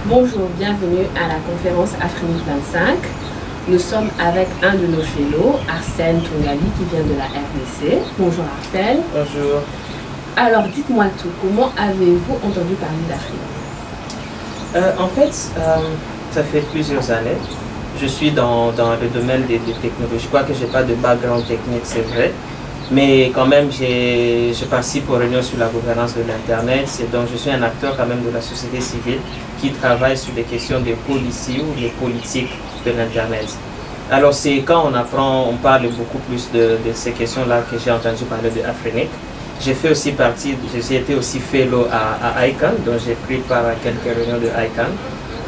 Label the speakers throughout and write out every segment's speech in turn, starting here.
Speaker 1: Bonjour, bienvenue à la conférence Afrique 25. Nous sommes avec un de nos fellows, Arsène Tungali, qui vient de la RDC. Bonjour Arsène.
Speaker 2: Bonjour.
Speaker 1: Alors dites-moi tout, comment avez-vous entendu parler d'Afrique?
Speaker 2: En fait, ça fait plusieurs années. Je suis dans le domaine des technologies. Je crois que je n'ai pas de background technique, c'est vrai. Mais quand même, je participe aux réunions sur la gouvernance de l'Internet. Donc, je suis un acteur quand même de la société civile qui travaille sur des questions de policy ou de politique de l'Internet. Alors, c'est quand on apprend, on parle beaucoup plus de ces questions-là que j'ai entendu parler de Afrinic. J'ai fait aussi partie, j'ai été aussi fellow à ICANN, donc j'ai pris part à quelques réunions de ICANN.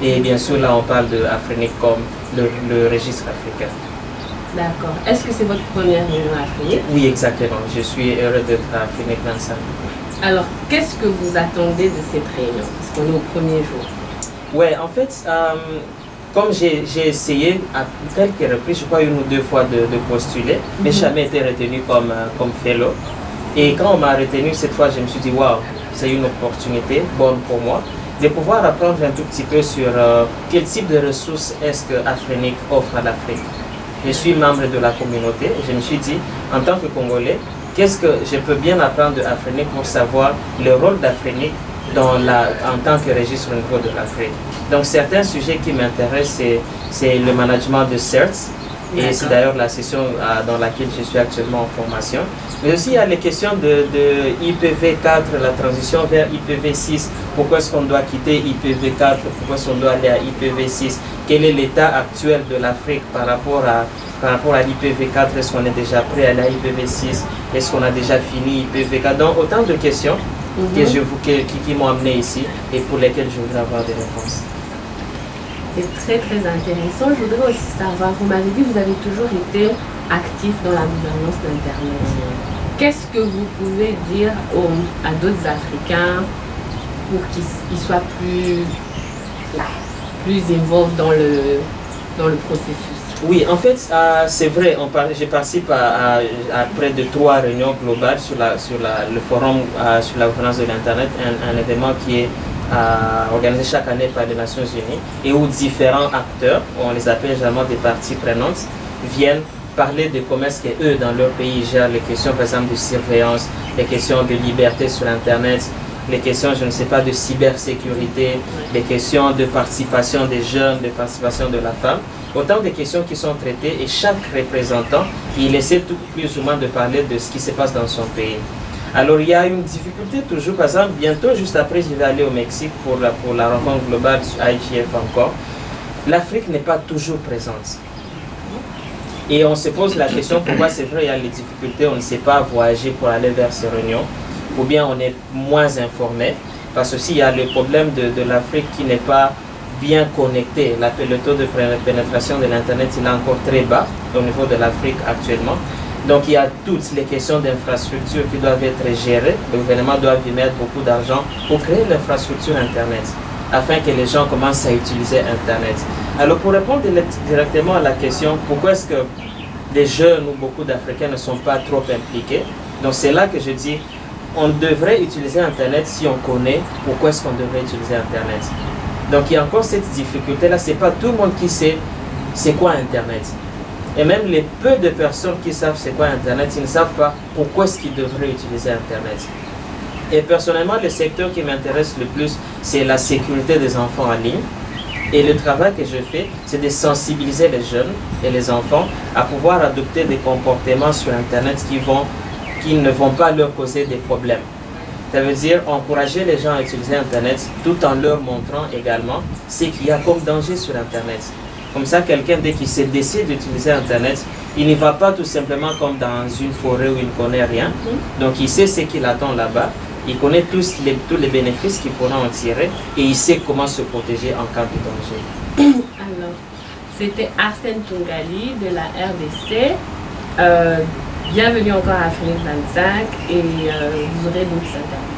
Speaker 2: Et bien sûr, là, on parle de Afrinic comme le registre africain.
Speaker 1: D'accord. Est-ce que c'est votre première réunion à Afrinic?
Speaker 2: Oui, exactement. Je suis heureux d'être à Afrinic 25.
Speaker 1: Alors, qu'est-ce que vous attendez de cette réunion? Parce qu'on est au premier jour.
Speaker 2: Ouais, en fait, comme j'ai essayé à quelques reprises, je crois une ou deux fois de postuler, mais jamais été retenu comme fellow. Et quand on m'a retenu cette fois, je me suis dit, waouh, c'est une opportunité bonne pour moi de pouvoir apprendre un tout petit peu sur quel type de ressources est-ce que Afrinic offre à l'Afrique. Je suis membre de la communauté et je me suis dit, en tant que Congolais, qu'est-ce que je peux bien apprendre de Afrinic pour savoir le rôle d'Afrinic en tant que registre au niveau de l'Afrique. Donc certains sujets qui m'intéressent, c'est le management de CERTS, et c'est d'ailleurs la session dans laquelle je suis actuellement en formation. Mais aussi il y a les questions de IPv4, la transition vers IPv6. Pourquoi est-ce qu'on doit quitter IPv4? Pourquoi est-ce qu'on doit aller à IPv6? Quel est l'état actuel de l'Afrique par rapport à l'IPv4? Est-ce qu'on est déjà prêt à aller à IPv6? Est-ce qu'on a déjà fini IPv4? Donc autant de questions qui m'ont amené ici et pour lesquelles je voudrais avoir des réponses.
Speaker 1: C'est très intéressant. Je voudrais aussi savoir, vous m'avez dit que vous avez toujours été actif dans la gouvernance d'Internet. Qu'est-ce que vous pouvez dire à d'autres Africains pour qu'ils soient plus involved dans le processus?
Speaker 2: Oui, en fait, c'est vrai, je participe à près de 3 réunions globales sur le forum sur la gouvernance de l'Internet, un événement qui est organisé chaque année par les Nations Unies et où différents acteurs, on les appelle généralement des parties prenantes, viennent parler de comment est-ce qu'eux, dans leur pays, gèrent les questions, par exemple, de surveillance, les questions de liberté sur Internet, les questions, je ne sais pas, de cybersécurité, les questions de participation des jeunes, de participation de la femme. Autant de questions qui sont traitées et chaque représentant, il essaie tout plus ou moins de parler de ce qui se passe dans son pays. Alors il y a une difficulté toujours, par exemple, bientôt, juste après, je vais aller au Mexique pour la rencontre globale sur IGF encore. L'Afrique n'est pas toujours présente. Et on se pose la question pourquoi c'est vrai, il y a les difficultés, on ne sait pas voyager pour aller vers ces réunions, ou bien on est moins informé, parce que il y a le problème de l'Afrique qui n'est pas bien connecté. Le taux de pénétration de l'Internet il est encore très bas au niveau de l'Afrique actuellement. Donc il y a toutes les questions d'infrastructure qui doivent être gérées. Le gouvernement doit y mettre beaucoup d'argent pour créer l'infrastructure Internet, afin que les gens commencent à utiliser Internet. Alors pour répondre directement à la question, pourquoi est-ce que les jeunes ou beaucoup d'Africains ne sont pas trop impliqués? Donc c'est là que je dis, on devrait utiliser Internet si on connaît pourquoi est-ce qu'on devrait utiliser Internet. Donc il y a encore cette difficulté-là, c'est pas tout le monde qui sait c'est quoi Internet. Et même les peu de personnes qui savent c'est quoi Internet, ils ne savent pas pourquoi est-ce qu'ils devraient utiliser Internet. Et personnellement, le secteur qui m'intéresse le plus, c'est la sécurité des enfants en ligne. Et le travail que je fais, c'est de sensibiliser les jeunes et les enfants à pouvoir adopter des comportements sur Internet qui ne vont pas leur causer des problèmes. Ça veut dire encourager les gens à utiliser Internet tout en leur montrant également ce qu'il y a comme danger sur Internet. Comme ça, quelqu'un, dès qu'il se décide d'utiliser Internet, il n'y va pas tout simplement comme dans une forêt où il ne connaît rien. Donc, il sait ce qu'il attend là-bas. Il connaît tous les bénéfices qu'il pourra en tirer et il sait comment se protéger en cas de danger.
Speaker 1: Alors, c'était Arsène Tungali de la RDC. Bienvenue encore à Afrique 25 et vous aurez d'autres interviews.